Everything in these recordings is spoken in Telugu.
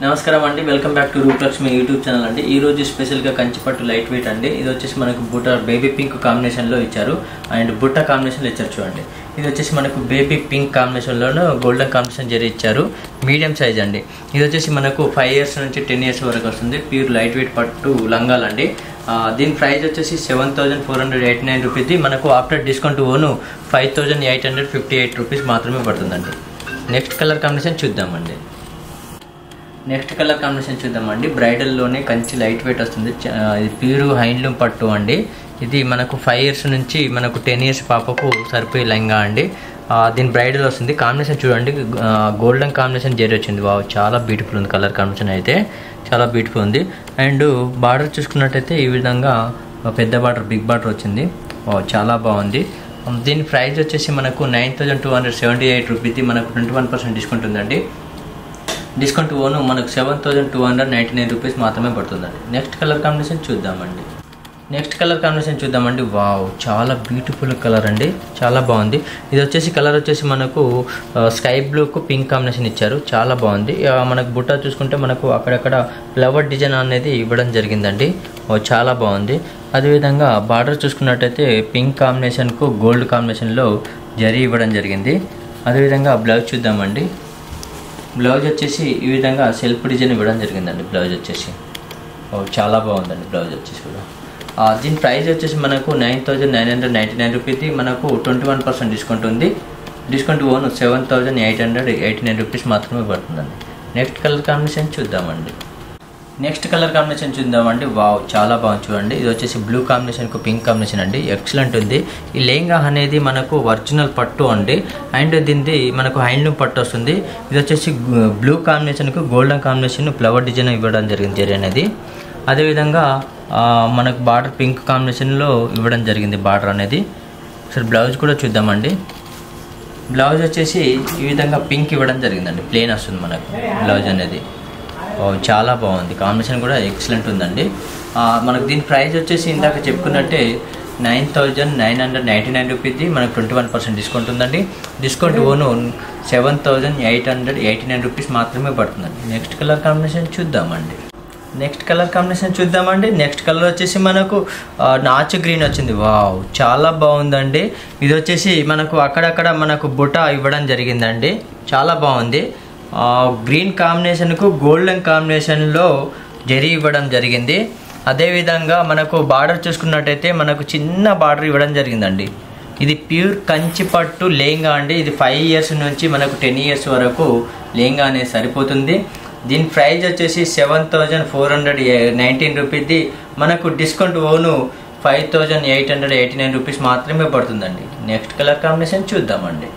నమస్కారం అండి, welcome back to Rupalakshmi YouTube channel అండి. ఈ రోజు స్పెషల్గా కంచిపట్టు లైట్ వెయిట్ అండి. ఇది వచ్చేసి మనకు బుట్ట బేబీ పింక్ కాంబినేషన్లో ఇచ్చారు అండ్ బుట్ట కాంబినేషన్లో ఇచ్చారు. చూడండి, ఇది వచ్చేసి మనకు బేబీ పింక్ కాంబినేషన్లోనూ గోల్డెన్ కాంబినేషన్ జరి ఇచ్చారు. మీడియం సైజ్ అండి. ఇది వచ్చేసి మనకు 5 years నుంచి 10 years వరకు వస్తుంది. ప్యూర్ లైట్ వెయిట్ పట్టు లంగాలండి. దీని ప్రైస్ వచ్చేసి 7,489 రూపీస్. మనకు ఆఫ్టర్ డిస్కౌంట్ ఓను 5,858 రూపీస్ మాత్రమే పడుతుందండి. నెక్స్ట్ కలర్ కాంబినేషన్ చూద్దామండి. బ్రైడల్లోనే కంచి లైట్ వెయిట్ వస్తుంది. ఇది ప్యూర్ హ్యాండ్లూమ్ పట్టు అండి. ఇది మనకు 5 years నుంచి మనకు 10 years పాపకు సరిపోయే లెహంగా అండి. దీని బ్రైడల్ వస్తుంది. కాంబినేషన్ చూడండి, గోల్డెన్ కాంబినేషన్ జరి వచ్చింది. చాలా బ్యూటిఫుల్ ఉంది. కలర్ కాంబినేషన్ అయితే చాలా బ్యూటిఫుల్ ఉంది. అండ్ బార్డర్ చూసుకున్నట్టయితే ఈ విధంగా పెద్ద బార్డర్, బిగ్ బార్డర్ వచ్చింది. చాలా బాగుంది. దీని ప్రైస్ వచ్చేసి మనకు 9,278 రూపీస్. మనకు 21% డిస్కౌంట్ ఉందండి. డిస్కౌంట్ ఓను మనకు 7,299 రూపీస్ మాత్రమే పడుతుందండి. నెక్స్ట్ కలర్ కాంబినేషన్ చూద్దామండి. వావ్, చాలా బ్యూటిఫుల్ కలర్ అండి. చాలా బాగుంది. ఇది వచ్చేసి కలర్ వచ్చేసి మనకు స్కై బ్లూకు పింక్ కాంబినేషన్ ఇచ్చారు. చాలా బాగుంది. మనకు బుట్ట చూసుకుంటే మనకు అక్కడక్కడ ఫ్లవర్ డిజైన్ అనేది ఇవ్వడం జరిగిందండి. చాలా బాగుంది. అదేవిధంగా బార్డర్ చూసుకున్నట్టయితే పింక్ కాంబినేషన్కు గోల్డ్ కాంబినేషన్లో జరీ ఇవ్వడం జరిగింది. అదేవిధంగా బ్లౌజ్ చూద్దామండి. బ్లౌజ్ వచ్చేసి ఈ విధంగా సెల్ఫ్ డిజైన్ ఇవ్వడం జరిగిందండి. బ్లౌజ్ వచ్చేసి చాలా బాగుందండి. బ్లౌజ్ వచ్చేసి కూడా దీని ప్రైస్ వచ్చేసి మనకు 9,999 రూపీస్. మనకు 21% డిస్కౌంట్ ఉంది. డిస్కౌంట్ ఓను 7,889 రూపీస్ మాత్రమే పడుతుందండి. నెక్స్ట్ కలర్ కాంబినేషన్ చూద్దామండి. వావ్, చాలా బాగుంది. చూడండి, ఇది వచ్చేసి బ్లూ కాంబినేషన్కు పింక్ కాంబినేషన్ అండి. ఎక్సలెంట్ ఉంది. ఈ లెహంగా అనేది మనకు ఒరిజినల్ పట్టు అండి. అండ్ దీనిది మనకు హ్యాండ్లూమ్ పట్టు వస్తుంది. ఇది వచ్చేసి బ్లూ కాంబినేషన్కు గోల్డెన్ కాంబినేషన్ ఫ్లవర్ డిజైన్ ఇవ్వడం జరిగింది జరీ అనేది. అదేవిధంగా మనకు బార్డర్ పింక్ కాంబినేషన్లో ఇవ్వడం జరిగింది బార్డర్ అనేది. సరే, బ్లౌజ్ కూడా చూద్దామండి. బ్లౌజ్ వచ్చేసి ఈ విధంగా పింక్ ఇవ్వడం జరిగిందండి. ప్లెయిన్ వస్తుంది మనకు బ్లౌజ్ అనేది. చాలా బాగుంది. కాంబినేషన్ కూడా ఎక్సలెంట్ ఉందండి. మనకు దీని ప్రైస్ వచ్చేసి ఇందాక చెప్పుకున్నట్టే 9,999 రూపీస్. మనకు 21% డిస్కౌంట్ ఉందండి. డిస్కౌంట్ ఓను 7,889 రూపీస్ మాత్రమే పడుతుందండి. నెక్స్ట్ కలర్ కాంబినేషన్ చూద్దామండి. నెక్స్ట్ కలర్ వచ్చేసి మనకు నాచు గ్రీన్ వచ్చింది. వావ్, చాలా బాగుందండి. ఇది వచ్చేసి మనకు అక్కడక్కడ మనకు బుట్ట ఇవ్వడం జరిగిందండి. చాలా బాగుంది. గ్రీన్ కాంబినేషన్కు గోల్డెన్ కాంబినేషన్లో జరీ ఇవ్వడం జరిగింది. అదేవిధంగా మనకు బార్డర్ చూసుకున్నట్టయితే మనకు చిన్న బార్డర్ ఇవ్వడం జరిగిందండి. ఇది ప్యూర్ కంచి పట్టు లెహంగా అండి. ఇది 5 years నుంచి మనకు 10 years వరకు లెహంగా అనేది సరిపోతుంది. దీని ప్రైస్ వచ్చేసి 7,419 రూపీస్. మనకు డిస్కౌంట్ ఓను 5,889 రూపీస్ మాత్రమే పడుతుందండి. నెక్స్ట్ కలర్ కాంబినేషన్ చూద్దామండి.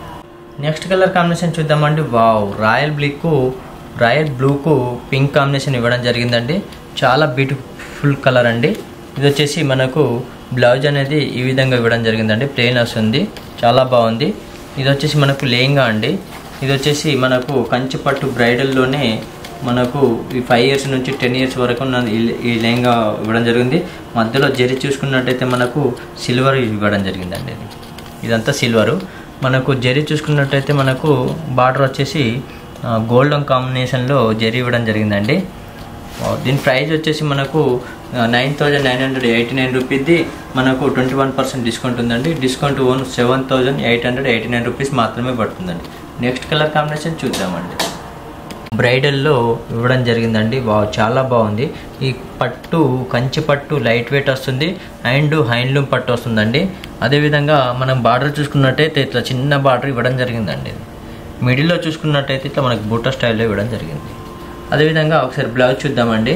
వావ్, రాయల్ బ్లూకు పింక్ కాంబినేషన్ ఇవ్వడం జరిగిందండి. చాలా బ్యూటిఫుల్ కలర్ అండి. ఇది వచ్చేసి మనకు బ్లౌజ్ అనేది ఈ విధంగా ఇవ్వడం జరిగిందండి. ప్లెయిన్ వస్తుంది. చాలా బాగుంది. ఇది వచ్చేసి మనకు లెహంగా అండి. ఇది వచ్చేసి మనకు కంచి పట్టు బ్రైడల్లోనే మనకు ఈ 5 years నుంచి 10 years వరకు ఈ లెహంగా ఇవ్వడం జరిగింది. మధ్యలో జరీ చూసుకున్నట్టయితే మనకు సిల్వర్ ఇవ్వడం జరిగిందండి. ఇదంతా సిల్వరు. మనకు జరీ చూసుకున్నట్టయితే మనకు బార్డర్ వచ్చేసి గోల్డెన్ కాంబినేషన్లో జరీ ఇవ్వడం జరిగిందండి. దీని ప్రైస్ వచ్చేసి మనకు 9,989 రూపీస్. మనకు 21% డిస్కౌంట్ ఉందండి. డిస్కౌంట్ ఓన్ 7,889 రూపీస్ మాత్రమే పడుతుందండి. నెక్స్ట్ కలర్ కాంబినేషన్ చూద్దామండి. బ్రైడల్లో ఇవ్వడం జరిగిందండి. వావ్, చాలా బాగుంది. ఈ పట్టు కంచి పట్టు లైట్ వెయిట్ వస్తుంది అండ్ హ్యాండ్లూమ్ పట్టు వస్తుందండి. అదేవిధంగా మనం బార్డర్ చూసుకున్నట్టయితే ఇట్లా చిన్న బార్డర్ ఇవ్వడం జరిగిందండి. మిడిల్లో చూసుకున్నట్టయితే ఇట్లా మనకు బూటా స్టైల్లో ఇవ్వడం జరిగింది. అదేవిధంగా ఒకసారి బ్లౌజ్ చూద్దామండి.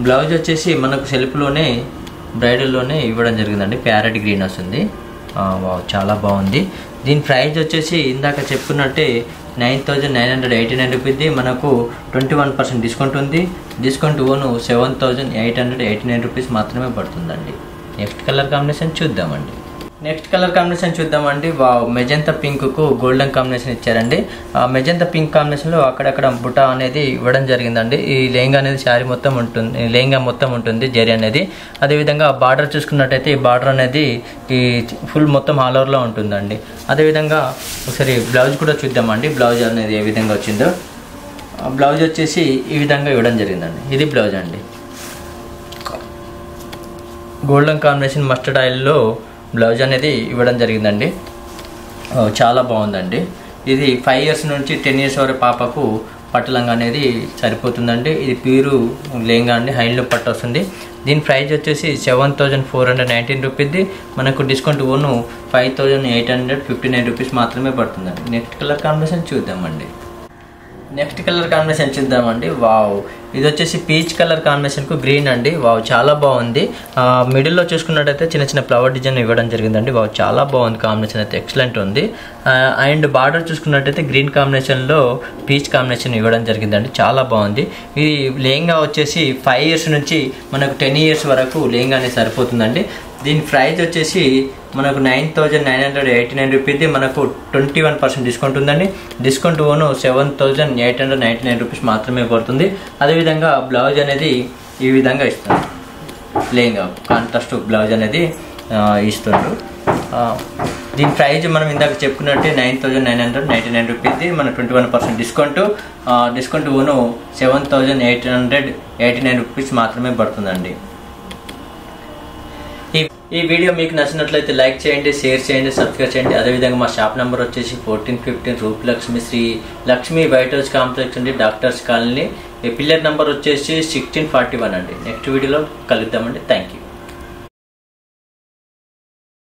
బ్లౌజ్ వచ్చేసి మనకు సెల్ఫ్లోనే బ్రైడల్లోనే ఇవ్వడం జరిగిందండి. ప్యారెట్ గ్రీన్ వస్తుంది. వావ్, చాలా బాగుంది. దీని ప్రైస్ వచ్చేసి ఇందాక చెప్పుకున్నట్టే 9,989 రూపీస్. మనకు 21% డిస్కౌంట్ ఉంది. డిస్కౌంట్ ఓను 7,889 రూపీస్ మాత్రమే పడుతుందండి. నెక్స్ట్ కలర్ కాంబినేషన్ చూద్దామండి. వావ్, మెజంతా పింక్కు గోల్డెన్ కాంబినేషన్ ఇచ్చారండి. మెజంతా పింక్ కాంబినేషన్లో అక్కడక్కడ బుట్ట అనేది ఇవ్వడం జరిగిందండి. ఈ లెహంగా అనేది లెహంగా మొత్తం ఉంటుంది జరీ అనేది. అదేవిధంగా బార్డర్ చూసుకున్నట్టయితే ఈ బార్డర్ అనేది ఈ ఫుల్ మొత్తం ఆల్ ఓవర్లో ఉంటుందండి. అదేవిధంగా ఒకసారి బ్లౌజ్ కూడా చూద్దామండి. బ్లౌజ్ అనేది ఏ విధంగా వచ్చిందో బ్లౌజ్ వచ్చేసి ఈ విధంగా ఇవ్వడం జరిగిందండి. ఇది బ్లౌజ్ అండి. గోల్డెన్ కాంబినేషన్ మస్టర్డ్ ఆయిల్లో బ్లౌజ్ అనేది ఇవ్వడం జరిగిందండి. చాలా బాగుందండి. ఇది 5 years నుంచి 10 years వరకు పాపకు పట్టులంగా అనేది సరిపోతుందండి. ఇది ప్యూరు లేంగా అండి, హైలో పట్టు వస్తుంది. దీని ప్రైస్ వచ్చేసి 7419 రూపీస్ది. మనకు డిస్కౌంట్ ఓను 5859 రూపీస్ మాత్రమే పడుతుందండి. నెక్స్ట్ కలర్ కాంబినేషన్ చూద్దామండి. వావ్, ఇది వచ్చేసి పీచ్ కలర్ కాంబినేషన్కు గ్రీన్ అండి. వావ్, చాలా బాగుంది. మిడిల్లో చూసుకున్నట్టయితే చిన్న చిన్న ఫ్లవర్ డిజైన్ ఇవ్వడం జరిగిందండి. వావ్, చాలా బాగుంది. కాంబినేషన్ అయితే ఎక్సలెంట్ ఉంది. అండ్ బార్డర్ చూసుకున్నట్టయితే గ్రీన్ కాంబినేషన్లో పీచ్ కాంబినేషన్ ఇవ్వడం జరిగిందండి. చాలా బాగుంది. ఇది లెహంగా వచ్చేసి 5 years నుంచి మనకు 10 years వరకు లెహంగా అనేది సరిపోతుందండి. దీని ప్రైస్ వచ్చేసి మనకు 9989 రూపీస్ది. మనకు 21% డిస్కౌంట్ ఉందండి. డిస్కౌంట్ ఓను 7899 రూపీస్ మాత్రమే పడుతుంది. అదేవిధంగా బ్లౌజ్ అనేది ఈ విధంగా ఇస్తుంది. లెహంగా కాంట్రాస్ట్ బ్లౌజ్ అనేది ఇస్తుండ్రు. దీని ప్రైజ్ మనం ఇందాక చెప్పుకున్నట్టే 9999 రూపీస్ది. మన 21% డిస్కౌంట్ ఓను 7889 రూపీస్ మాత్రమే పడుతుందండి. ఈ వీడియో మీకు నచ్చినట్లయితే లైక్ చేయండి, షేర్ చేయండి, సబ్స్క్రైబ్ చేయండి. అదేవిధంగా మా షాప్ నెంబర్ వచ్చేసి 1415 Rupalakshmi Shri Lakshmi white house complex అండి, డాక్టర్స్ కాలనీ. పిల్లర్ నెంబర్ వచ్చేసి 1641 అండి. నెక్స్ట్ వీడియోలో కలుద్దామండి. Thank you.